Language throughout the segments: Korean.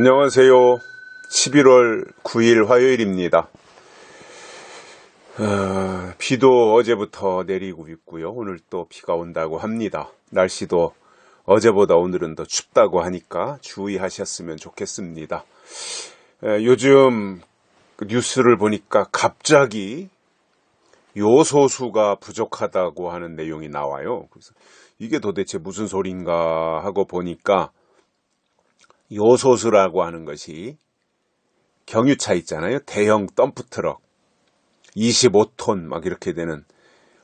안녕하세요. 11월 9일 화요일입니다. 비도 어제부터 내리고 있고요. 오늘 또 비가 온다고 합니다. 날씨도 어제보다 오늘은 더 춥다고 하니까 주의하셨으면 좋겠습니다. 요즘 뉴스를 보니까 갑자기 요소수가 부족하다고 하는 내용이 나와요. 그래서 이게 도대체 무슨 소린가 하고 보니까 요소수라고 하는 것이 경유차 있잖아요. 대형 덤프트럭 25톤 막 이렇게 되는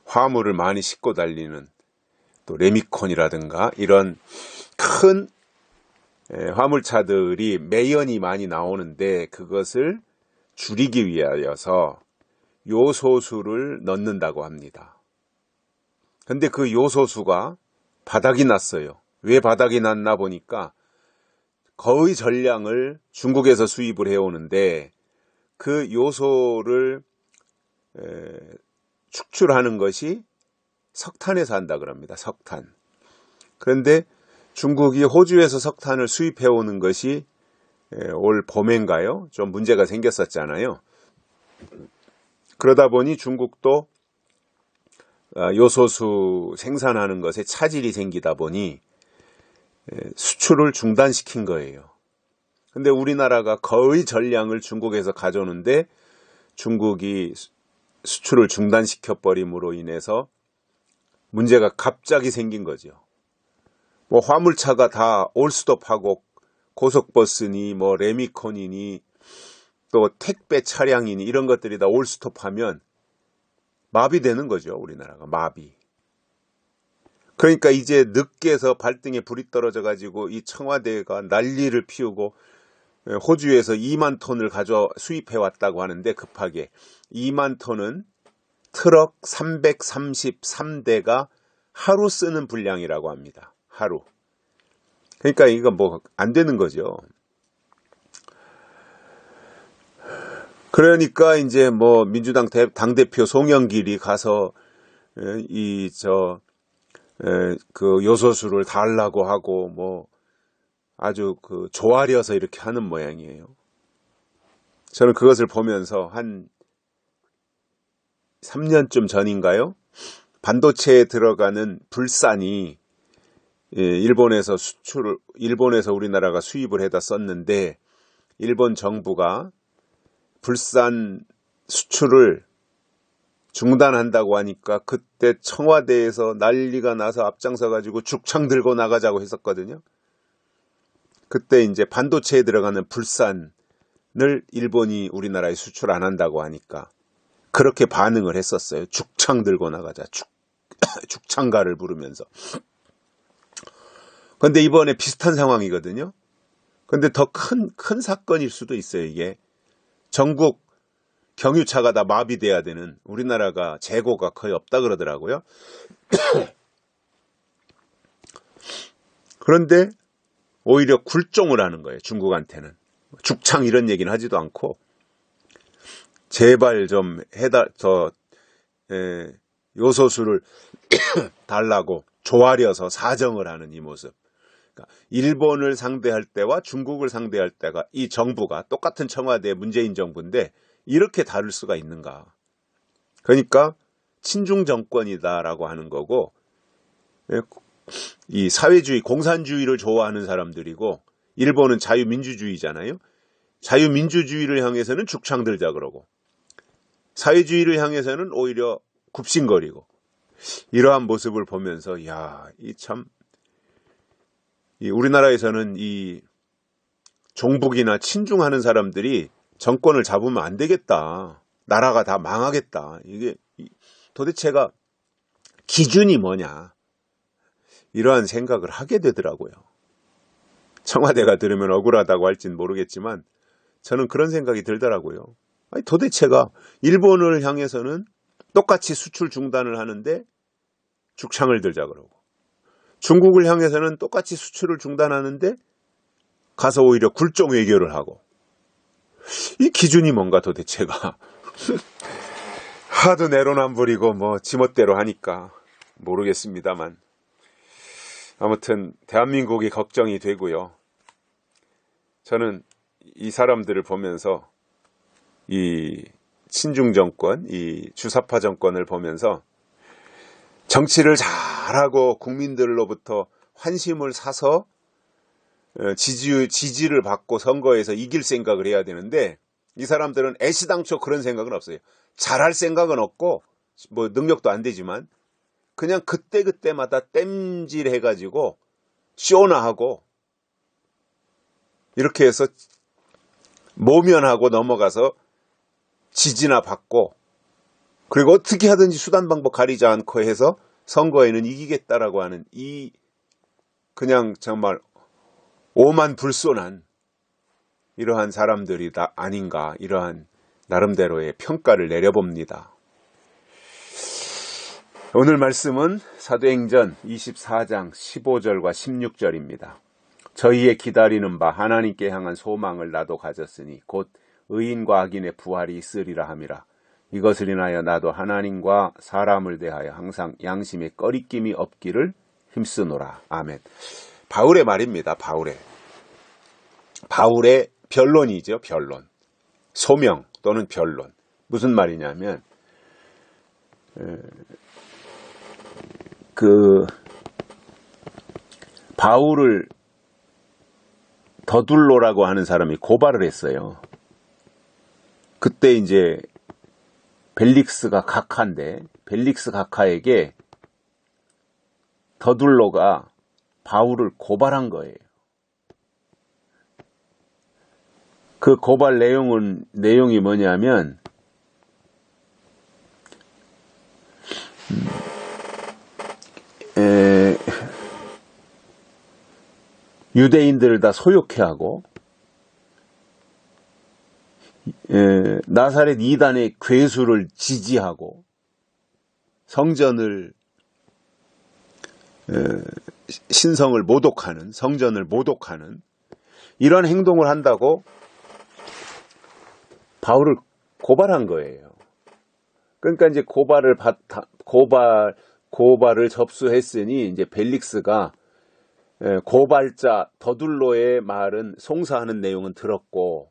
화물을 많이 싣고 달리는 또 레미콘이라든가 이런 큰 화물차들이 매연이 많이 나오는데 그것을 줄이기 위하여서 요소수를 넣는다고 합니다. 근데 그 요소수가 바닥이 났어요. 왜 바닥이 났나 보니까 거의 전량을 중국에서 수입을 해오는데 그 요소를 축출하는 것이 석탄에서 한다 그럽니다. 석탄. 그런데 중국이 호주에서 석탄을 수입해오는 것이 올 봄인가요? 좀 문제가 생겼었잖아요. 그러다 보니 중국도 요소수 생산하는 것에 차질이 생기다 보니 수출을 중단시킨 거예요. 근데 우리나라가 거의 전량을 중국에서 가져오는데 중국이 수출을 중단시켜 버림으로 인해서 문제가 갑자기 생긴 거죠. 뭐 화물차가 다 올스톱하고 고속버스니 뭐 레미콘이니 또 택배 차량이니 이런 것들이 다 올스톱하면 마비되는 거죠. 우리나라가 마비. 그러니까 이제 늦게서 발등에 불이 떨어져 가지고 이 청와대가 난리를 피우고 호주에서 2만 톤을 수입해 왔다고 하는데 급하게 2만 톤은 트럭 333대가 하루 쓰는 분량이라고 합니다. 하루. 그러니까 이거 뭐 안 되는 거죠. 그러니까 이제 뭐 민주당 당대표 송영길이 가서 그 요소수를 달라고 하고 뭐 아주 그 조아려서 이렇게 하는 모양이에요. 저는 그것을 보면서 한 3년쯤 전인가요? 반도체에 들어가는 불산이 일본에서 우리나라가 수입을 해다 썼는데 일본 정부가 불산 수출을 중단한다고 하니까 그때 청와대에서 난리가 나서 앞장서 가지고 죽창 들고 나가자고 했었거든요. 그때 이제 반도체에 들어가는 불산을 일본이 우리나라에 수출 안 한다고 하니까 그렇게 반응을 했었어요. 죽창 들고 나가자. 죽창가를 부르면서. 그런데 이번에 비슷한 상황이거든요. 그런데 더 큰 사건일 수도 있어요. 이게 전국 경유차가 다 마비돼야 되는 우리나라가 재고가 거의 없다 그러더라고요. 그런데 오히려 굴종을 하는 거예요. 중국한테는. 죽창 이런 얘기는 하지도 않고 제발 좀 요소수를 달라고 조아려서 사정을 하는 이 모습. 그러니까 일본을 상대할 때와 중국을 상대할 때가 이 정부가 똑같은 청와대 문재인 정부인데 이렇게 다를 수가 있는가. 그러니까 친중 정권이다라고 하는 거고 이 사회주의, 공산주의를 좋아하는 사람들이고 일본은 자유민주주의잖아요. 자유민주주의를 향해서는 죽창 들자 그러고 사회주의를 향해서는 오히려 굽신거리고 이러한 모습을 보면서 우리나라에서는 이 종북이나 친중하는 사람들이 정권을 잡으면 안 되겠다. 나라가 다 망하겠다. 이게 도대체가 기준이 뭐냐. 이러한 생각을 하게 되더라고요. 청와대가 들으면 억울하다고 할진 모르겠지만 저는 그런 생각이 들더라고요. 아니, 도대체가 일본을 향해서는 똑같이 수출 중단을 하는데 죽창을 들자 그러고 중국을 향해서는 똑같이 수출을 중단하는데 가서 오히려 굴종 외교를 하고 이 기준이 뭔가 도대체가 하도 내로남불이고 뭐 지멋대로 하니까 모르겠습니다만 아무튼 대한민국이 걱정이 되고요. 저는 이 사람들을 보면서 이 친중 정권, 이 주사파 정권을 보면서 정치를 잘하고 국민들로부터 환심을 사서 지지를 받고 선거에서 이길 생각을 해야 되는데 이 사람들은 애시당초 그런 생각은 없어요. 잘할 생각은 없고 뭐 능력도 안 되지만 그냥 그때그때마다 땜질해가지고 쇼나 하고 이렇게 해서 모면하고 넘어가서 지지나 받고 그리고 어떻게 하든지 수단 방법 가리지 않고 해서 선거에는 이기겠다라고 하는 이 그냥 정말 오만불손한 이러한 사람들이 다 아닌가 이러한 나름대로의 평가를 내려봅니다. 오늘 말씀은 사도행전 24장 15절과 16절입니다. 저희의 기다리는 바 하나님께 향한 소망을 나도 가졌으니 곧 의인과 악인의 부활이 있으리라 함이라. 이것을 인하여 나도 하나님과 사람을 대하여 항상 양심에 꺼리낌이 없기를 힘쓰노라. 아멘. 바울의 말입니다. 바울의 변론이죠. 변론. 소명 또는 변론. 무슨 말이냐면 바울을 더둘로라고 하는 사람이 고발을 했어요. 그때 이제 벨릭스가 각하인데 벨릭스 각하에게 더둘로가 바울을 고발한 거예요. 그 고발 내용이 뭐냐면 유대인들을 다 소욕해 하고 나사렛 이단의 괴수를 지지하고 성전을 신성을 모독하는 성전을 모독하는 이런 행동을 한다고 바울을 고발한 거예요. 그러니까 이제 고발을 접수했으니 이제 벨릭스가 고발자 더둘로의 말은 송사하는 내용은 들었고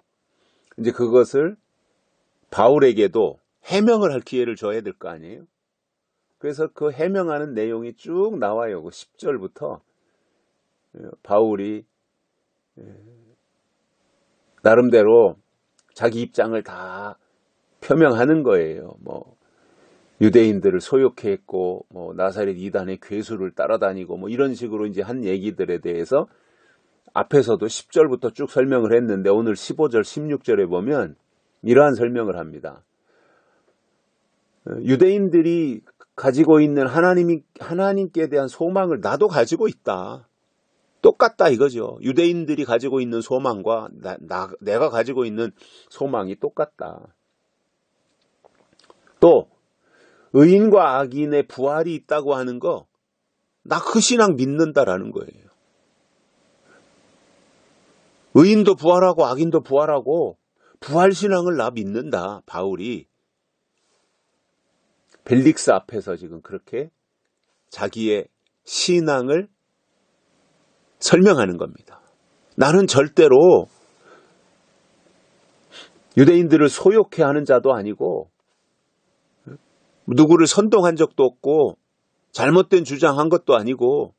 이제 그것을 바울에게도 해명을 할 기회를 줘야 될 거 아니에요. 그래서 그 해명하는 내용이 쭉 나와요. 10절부터 바울이 나름대로 자기 입장을 다 표명하는 거예요. 뭐 유대인들을 소욕해 했고 뭐 나사렛 이단의 괴수를 따라다니고 뭐 이런 식으로 이제 한 얘기들에 대해서 앞에서도 10절부터 쭉 설명을 했는데 오늘 15절 16절에 보면 이러한 설명을 합니다. 유대인들이 가지고 있는 하나님께 대한 소망을 나도 가지고 있다. 똑같다 이거죠. 유대인들이 가지고 있는 소망과 내가 가지고 있는 소망이 똑같다. 또 의인과 악인의 부활이 있다고 하는 거 나 그 신앙 믿는다라는 거예요. 의인도 부활하고 악인도 부활하고 부활신앙을 나 믿는다. 바울이 벨릭스 앞에서 지금 그렇게 자기의 신앙을 설명하는 겁니다. 나는 절대로 유대인들을 소욕해 하는 자도 아니고 누구를 선동한 적도 없고 잘못된 주장한 것도 아니고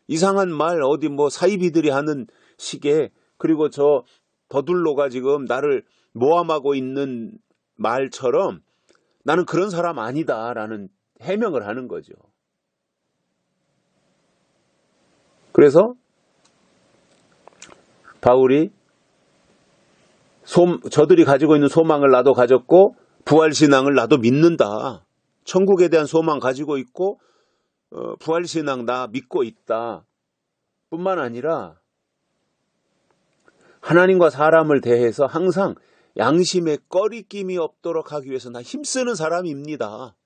이상한 말 어디 뭐 사이비들이 하는 식의 그리고 저 더둘로가 지금 나를 모함하고 있는 말처럼 나는 그런 사람 아니다라는 해명을 하는 거죠. 그래서 바울이 저들이 가지고 있는 소망을 나도 가졌고 부활신앙을 나도 믿는다. 천국에 대한 소망 가지고 있고 부활신앙 나 믿고 있다. 뿐만 아니라 하나님과 사람을 대해서 항상 양심에 꺼리낌이 없도록 하기 위해서 나 힘쓰는 사람입니다.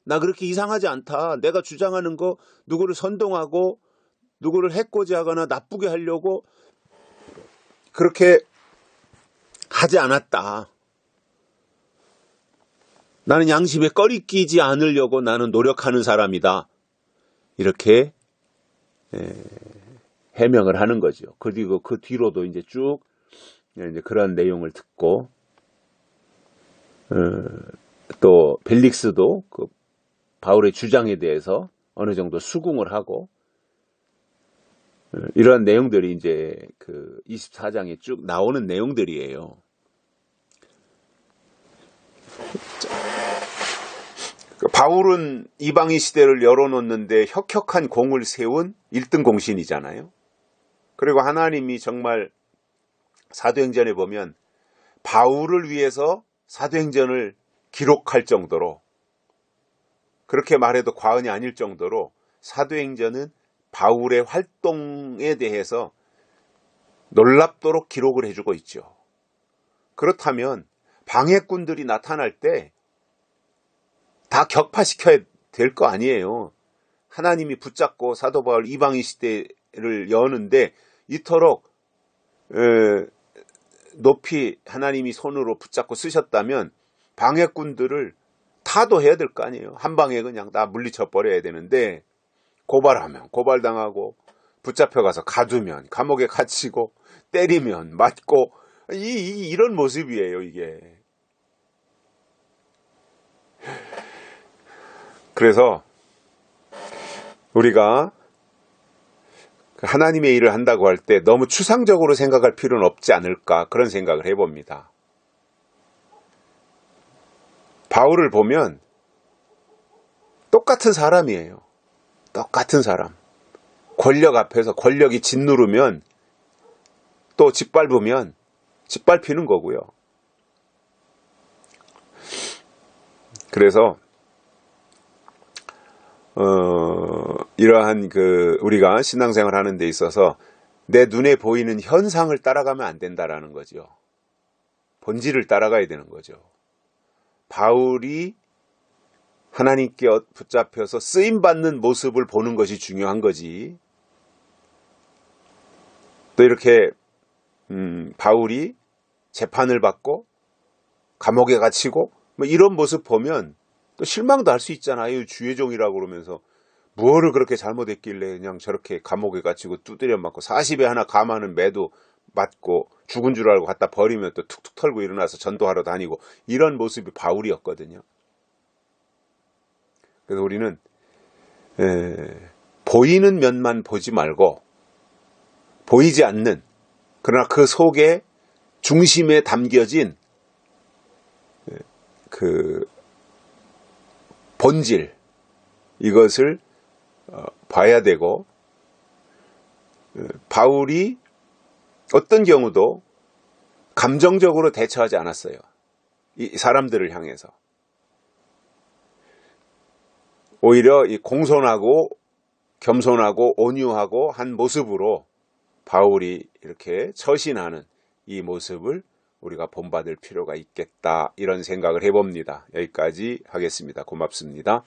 나 그렇게 이상하지 않다. 내가 주장하는 거 누구를 선동하고 누구를 해코지하거나 나쁘게 하려고 그렇게 하지 않았다. 나는 양심에 꺼리 끼지 않으려고 나는 노력하는 사람이다. 이렇게 해명을 하는 거죠. 그리고 그 뒤로도 이제 쭉 이제 그런 내용을 듣고 또 벨릭스도 그 바울의 주장에 대해서 어느 정도 수긍을 하고 이런 내용들이 이제 그 24장에 쭉 나오는 내용들이에요. 바울은 이방인 시대를 열어놓는데 혁혁한 공을 세운 1등 공신이잖아요. 그리고 하나님이 정말 사도행전에 보면 바울을 위해서 사도행전을 기록할 정도로, 그렇게 말해도 과언이 아닐 정도로 사도행전은 바울의 활동에 대해서 놀랍도록 기록을 해주고 있죠. 그렇다면 방해꾼들이 나타날 때 다 격파시켜야 될 거 아니에요. 하나님이 붙잡고 사도 바울 이방인 시대를 여는데 이토록 높이 하나님이 손으로 붙잡고 쓰셨다면 방해꾼들을 타도해야 될 거 아니에요. 한 방에 그냥 다 물리쳐 버려야 되는데, 고발하면 고발당하고, 붙잡혀가서 가두면 감옥에 갇히고, 때리면 맞고, 이런 모습이에요, 이게. 그래서 우리가 하나님의 일을 한다고 할 때 너무 추상적으로 생각할 필요는 없지 않을까, 그런 생각을 해봅니다. 바울을 보면 똑같은 사람이에요. 똑같은 사람. 권력 앞에서 권력이 짓누르면 또 짓밟으면 짓밟히는 거고요. 그래서 이러한 우리가 신앙생활 하는 데 있어서 내 눈에 보이는 현상을 따라가면 안 된다라는 거죠. 본질을 따라가야 되는 거죠. 바울이 하나님께 붙잡혀서 쓰임받는 모습을 보는 것이 중요한 거지. 또 이렇게 바울이 재판을 받고 감옥에 갇히고 뭐 이런 모습 보면 또 실망도 할 수 있잖아요. 주의 종이라고 그러면서 무엇을 그렇게 잘못했길래 그냥 저렇게 감옥에 갇히고 두드려 맞고 40에 하나 감하는 매도 맞고 죽은 줄 알고 갖다 버리면 또 툭툭 털고 일어나서 전도하러 다니고, 이런 모습이 바울이었거든요. 그래서 우리는 보이는 면만 보지 말고 보이지 않는, 그러나 그 속에 중심에 담겨진 그 본질, 이것을 봐야 되고, 바울이 어떤 경우도 감정적으로 대처하지 않았어요. 이 사람들을 향해서. 오히려 이 공손하고 겸손하고 온유하고 한 모습으로 바울이 이렇게 처신하는 이 모습을 우리가 본받을 필요가 있겠다, 이런 생각을 해봅니다. 여기까지 하겠습니다. 고맙습니다.